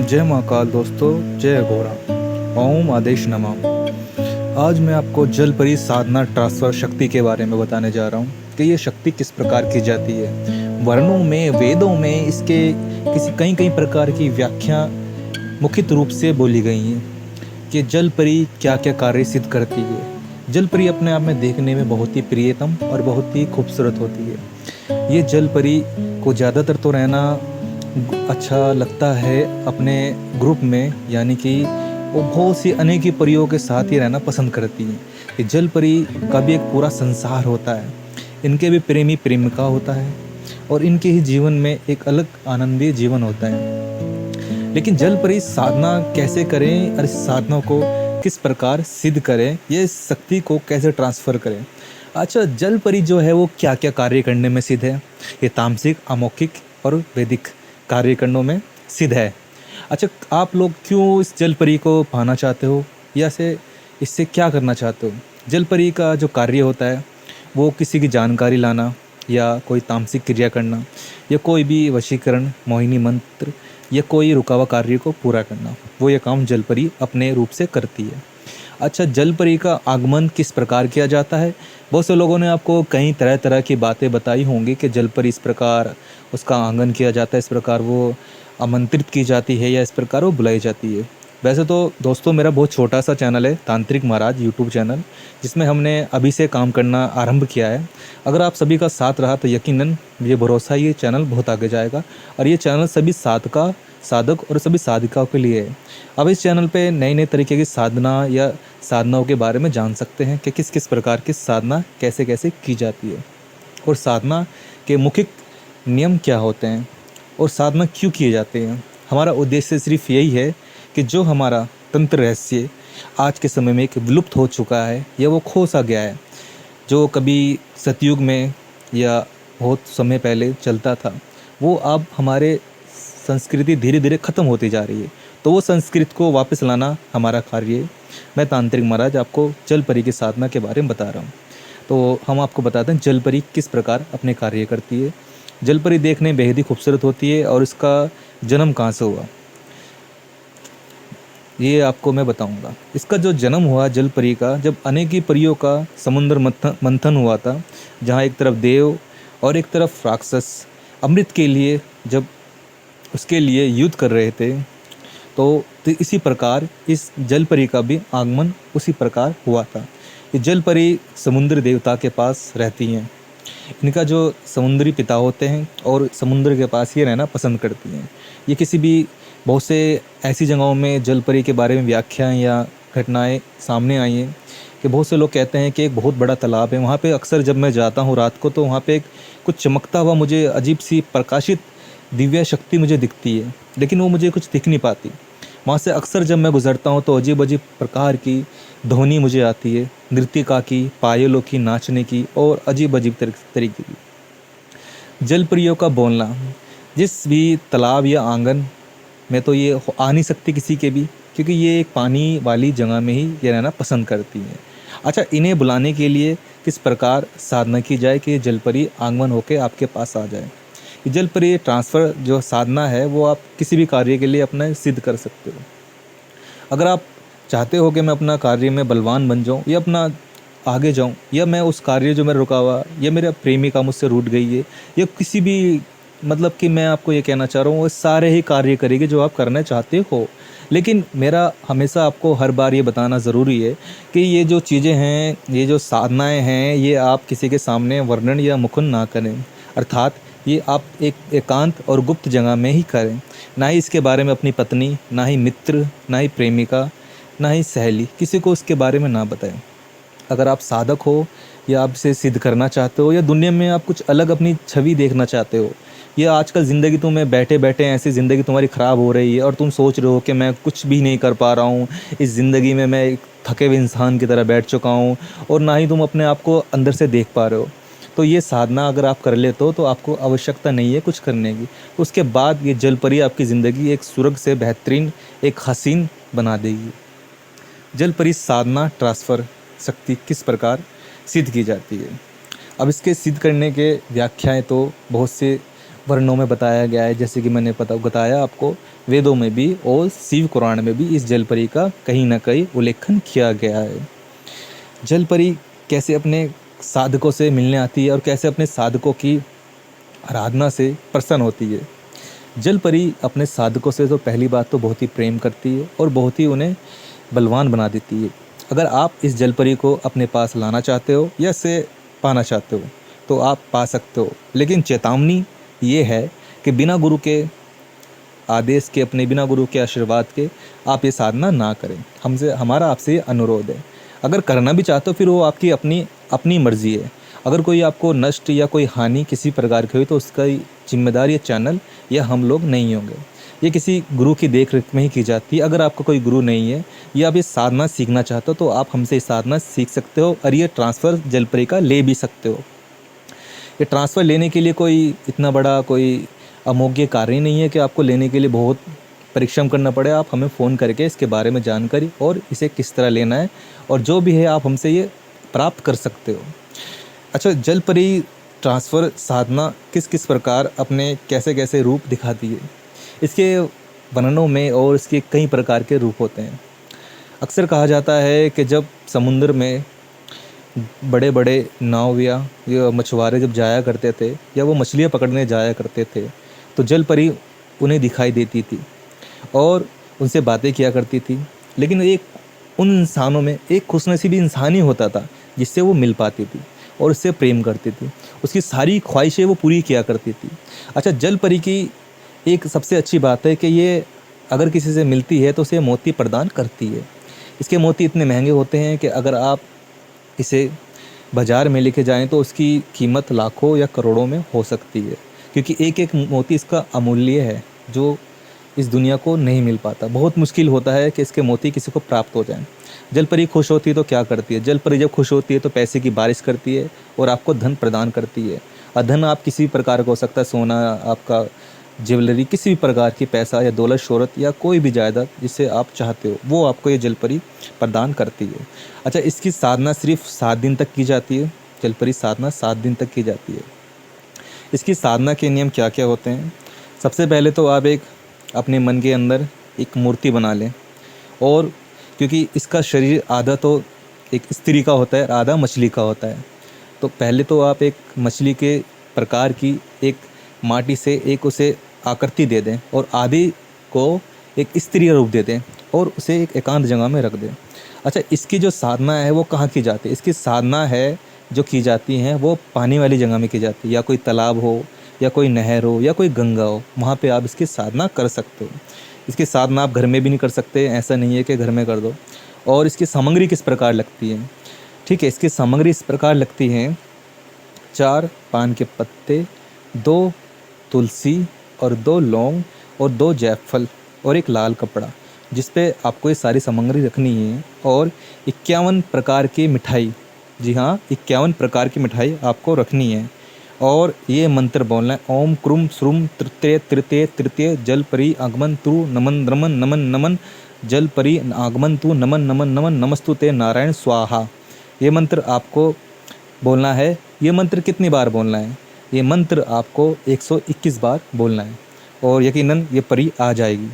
जय महाकाल दोस्तों, जय अघोरा। ओम आदेश नमः। आज मैं आपको जल परी साधना ट्रांसफर शक्ति के बारे में बताने जा रहा हूँ कि ये शक्ति किस प्रकार की जाती है। वर्णों में, वेदों में इसके किसी कई कई प्रकार की व्याख्या मुखित रूप से बोली गई हैं कि जल परी क्या क्या कार्य सिद्ध करती है। जल परी अपने आप में देखने में बहुत ही प्रियतम और बहुत ही खूबसूरत होती है। ये जल परी को ज़्यादातर तो रहना अच्छा लगता है अपने ग्रुप में, यानी कि वो बहुत सी अनेक ही परियों के साथ ही रहना पसंद करती हैं। ये जल परी का भी एक पूरा संसार होता है, इनके भी प्रेमी प्रेमिका होता है और इनके ही जीवन में एक अलग आनंदी जीवन होता है। लेकिन जल परी साधना कैसे करें और इस साधना को किस प्रकार सिद्ध करें, ये शक्ति को कैसे ट्रांसफ़र करें। अच्छा, जल परी जो है वो क्या क्या कार्य करने में सिद्ध है। ये तामसिक, अमौखिक और वैदिक कार्यकांडों में सिद्ध है। अच्छा, आप लोग क्यों इस जल परी को पाना चाहते हो या से इससे क्या करना चाहते हो। जल परी का जो कार्य होता है वो किसी की जानकारी लाना या कोई तामसिक क्रिया करना या कोई भी वशीकरण, मोहिनी मंत्र या कोई रुका हुआ कार्य को पूरा करना, वो ये काम जल परी अपने रूप से करती है। अच्छा, जल परी का आगमन किस प्रकार किया जाता है। बहुत से लोगों ने आपको कई तरह तरह की बातें बताई होंगी कि जल परी इस प्रकार उसका आंगन किया जाता है, इस प्रकार वो आमंत्रित की जाती है या इस प्रकार वो बुलाई जाती है। वैसे तो दोस्तों, मेरा बहुत छोटा सा चैनल है तांत्रिक महाराज यूट्यूब चैनल, जिसमें हमने अभी से काम करना आरंभ किया है। अगर आप सभी का साथ रहा तो यकीनन ये भरोसा ये चैनल बहुत आगे जाएगा और ये चैनल सभी साधक और सभी साधिकाओं के लिए है। अब इस चैनल पे नए नए तरीके की साधना या साधनाओं के बारे में जान सकते हैं कि किस किस प्रकार की साधना कैसे कैसे की जाती है और साधना के मुख्य नियम क्या होते हैं और साधना क्यों किए जाते हैं। हमारा उद्देश्य सिर्फ यही है कि जो हमारा तंत्र रहस्य आज के समय में एक विलुप्त हो चुका है या वो खो सा गया है, जो कभी सतयुग में या बहुत समय पहले चलता था, वो अब हमारे संस्कृति धीरे धीरे ख़त्म होती जा रही है। तो वो संस्कृति को वापस लाना हमारा कार्य है। मैं तांत्रिक महाराज आपको जल परी की साधना के बारे में बता रहा हूँ। तो हम आपको बताते हैं जल परी किस प्रकार अपने कार्य करती है। जल परी देखने में बेहद ही खूबसूरत होती है और इसका जन्म कहाँ से हुआ ये आपको मैं बताऊंगा। इसका जो जन्म हुआ जल परी का, जब अनेक ही परियों का समुद्र मंथन हुआ था, जहाँ एक तरफ देव और एक तरफ राक्षस अमृत के लिए जब उसके लिए युद्ध कर रहे थे, तो इसी प्रकार इस जल परी का भी आगमन उसी प्रकार हुआ था। ये जल परी समुद्र देवता के पास रहती हैं। इनका जो समुद्री पिता होते हैं और समुद्र के पास ही रहना पसंद करती हैं। ये किसी भी बहुत से ऐसी जगहों में जल परी के बारे में व्याख्याएं या घटनाएं सामने आई हैं कि बहुत से लोग कहते हैं कि एक बहुत बड़ा तालाब है, वहाँ पे अक्सर जब मैं जाता हूँ रात को तो वहाँ पे एक कुछ चमकता हुआ मुझे अजीब सी प्रकाशित दिव्य शक्ति मुझे दिखती है, लेकिन वो मुझे कुछ दिख नहीं पाती। वहाँ से अक्सर जब मैं गुज़रता हूँ तो अजीब अजीब प्रकार की ध्वनि मुझे आती है, नृत्यिका की, पायलों की, नाचने की और अजीब अजीब तरीके की। जल परियों का बोलना, जिस भी तालाब या आंगन में तो ये आ नहीं सकती किसी के भी, क्योंकि ये एक पानी वाली जगह में ही ये रहना पसंद करती हैं। अच्छा, इन्हें बुलाने के लिए किस प्रकार साधना की जाए कि जल परी आगमन होकर आपके पास आ जाए। ये जल परी ट्रांसफ़र जो साधना है वो आप किसी भी कार्य के लिए अपना सिद्ध कर सकते हो। अगर आप चाहते हो कि मैं अपना कार्य में बलवान बन जाऊं या अपना आगे जाऊं, या मैं उस कार्य जो मेरा रुका हुआ या मेरा प्रेमिका मुझसे रूठ गई है, या किसी भी मतलब कि मैं आपको ये कहना चाह रहा हूँ वो सारे ही कार्य करेंगे जो आप करना चाहते हो। लेकिन मेरा हमेशा आपको हर बार ये बताना ज़रूरी है कि ये जो चीज़ें हैं, ये जो साधनाएं हैं, ये आप किसी के सामने वर्णन या मुखन ना करें। अर्थात ये आप एक एकांत और गुप्त जगह में ही करें। ना ही इसके बारे में अपनी पत्नी, ना ही मित्र, ना ही प्रेमिका, ना ही सहेली, किसी को इसके बारे में ना बताएं। अगर आप साधक हो या आप इसे सिद्ध करना चाहते हो या दुनिया में आप कुछ अलग अपनी छवि देखना चाहते हो, या आजकल ज़िंदगी तुम्हें बैठे बैठे ऐसी ज़िंदगी तुम्हारी ख़राब हो रही है और तुम सोच रहे हो कि मैं कुछ भी नहीं कर पा रहा हूँ इस ज़िंदगी में, मैं एक थके हुए इंसान की तरह बैठ चुका हूँ और ना ही तुम अपने आप को अंदर से देख पा रहे हो, तो ये साधना अगर आप कर लेते हो तो आपको आवश्यकता नहीं है कुछ करने की। उसके बाद ये जल परी आपकी ज़िंदगी एक स्वर्ग से बेहतरीन, एक हसीन बना देगी। जल परी साधना ट्रांसफ़र शक्ति किस प्रकार सिद्ध की जाती है। अब इसके सिद्ध करने के व्याख्याएं तो बहुत से वर्णों में बताया गया है, जैसे कि मैंने बताया आपको, वेदों में भी और शिव पुराण में भी इस जलपरी का कहीं ना कहीं उल्लेखन किया गया है। जलपरी कैसे अपने साधकों से मिलने आती है और कैसे अपने साधकों की आराधना से प्रसन्न होती है। जलपरी अपने साधकों से तो पहली बात तो बहुत ही प्रेम करती है और बहुत ही उन्हें बलवान बना देती है। अगर आप इस जलपरी को अपने पास लाना चाहते हो या इसे पाना चाहते हो तो आप पा सकते हो, लेकिन चेतावनी ये है कि बिना गुरु के आदेश के, अपने बिना गुरु के आशीर्वाद के आप ये साधना ना करें। हमारा आपसे ये अनुरोध है। अगर करना भी चाहते हो फिर वो आपकी अपनी अपनी मर्जी है। अगर कोई आपको नष्ट या कोई हानि किसी प्रकार की हुई तो उसका जिम्मेदार ये चैनल या हम लोग नहीं होंगे। ये किसी गुरु की देख रेख में ही की जाती है। अगर आपका कोई गुरु नहीं है या आप ये साधना सीखना चाहते हो तो आप हमसे ये साधना सीख सकते हो और ये ट्रांसफ़र जलपरी का ले भी सकते हो। ये ट्रांसफ़र लेने के लिए कोई इतना बड़ा कोई अमोघ कार्य नहीं है कि आपको लेने के लिए बहुत परिश्रम करना पड़े। आप हमें फ़ोन करके इसके बारे में जानकारी और इसे किस तरह लेना है और जो भी है आप हमसे ये प्राप्त कर सकते हो। अच्छा, जलपरी ट्रांसफ़र साधना किस किस प्रकार अपने कैसे कैसे रूप दिखाती है, इसके वर्णनों में और इसके कई प्रकार के रूप होते हैं। अक्सर कहा जाता है कि जब समुद्र में बड़े बड़े नाविया या मछुआरे जब जाया करते थे या वो मछलियाँ पकड़ने जाया करते थे तो जलपरी उन्हें दिखाई देती थी और उनसे बातें किया करती थी। लेकिन एक उन इंसानों में एक खुशनसीबी इंसान ही होता था जिससे वो मिल पाती थी और उससे प्रेम करती थी, उसकी सारी ख्वाहिशें वो पूरी किया करती थी। अच्छा, जलपरी की एक सबसे अच्छी बात है कि ये अगर किसी से मिलती है तो उसे मोती प्रदान करती है। इसके मोती इतने महंगे होते हैं कि अगर आप इसे बाज़ार में लेके जाएं तो उसकी कीमत लाखों या करोड़ों में हो सकती है, क्योंकि एक एक मोती इसका अमूल्य है जो इस दुनिया को नहीं मिल पाता। बहुत मुश्किल होता है कि इसके मोती किसी को प्राप्त हो जाएं। जलपरी खुश होती है तो क्या करती है? जलपरी जब खुश होती है तो पैसे की बारिश करती है और आपको धन प्रदान करती है। और धन आप किसी भी प्रकार का हो सकता है, सोना, आपका ज्वेलरी, किसी भी प्रकार की पैसा या दौलत, शोहरत या कोई भी जायदाद जिसे आप चाहते हो वो आपको ये जलपरी प्रदान करती है। अच्छा, इसकी साधना सिर्फ 7 दिन तक की जाती है। जलपरी साधना 7 दिन तक की जाती है। इसकी साधना के नियम क्या क्या होते हैं? सबसे पहले तो आप एक अपने मन के अंदर एक मूर्ति बना लें, और क्योंकि इसका शरीर आधा तो एक स्त्री का होता है, आधा मछली का होता है, तो पहले तो आप एक मछली के प्रकार की एक माटी से एक उसे आकृति दे दें और आधे को एक स्त्री रूप दे दें और उसे एक एकांत जगह में रख दें। अच्छा, इसकी जो साधना है वो कहाँ की जाती है? इसकी साधना है जो की जाती हैं वो पानी वाली जगह में की जाती है, या कोई तालाब हो या कोई नहर हो या कोई गंगा हो, वहाँ पे आप इसकी साधना कर सकते हो। इसकी साधना आप घर में भी नहीं कर सकते, ऐसा नहीं है कि घर में कर दो। और इसकी सामग्री किस प्रकार लगती है? ठीक है, इसकी सामग्री इस प्रकार लगती है: 4 पान के पत्ते, 2 तुलसी और 2 लौंग और 2 जायफल और एक लाल कपड़ा, जिस पे आपको ये सारी सामग्री रखनी है। और 51 प्रकार की मिठाई, जी हाँ, 51 प्रकार की मिठाई आपको रखनी है। और ये मंत्र बोलना है: ओम क्रुम श्रुम तृतीय तृतीय तृतीय जलपरी आगमन तु नमन नमन नमन नमन जलपरी आगमन तु नमन नमन नमन नमस्तु ते नारायण स्वाहा। ये मंत्र आपको बोलना है। ये मंत्र कितनी बार बोलना है? ये मंत्र आपको 121 बार बोलना है और यकीनन ये परी आ जाएगी।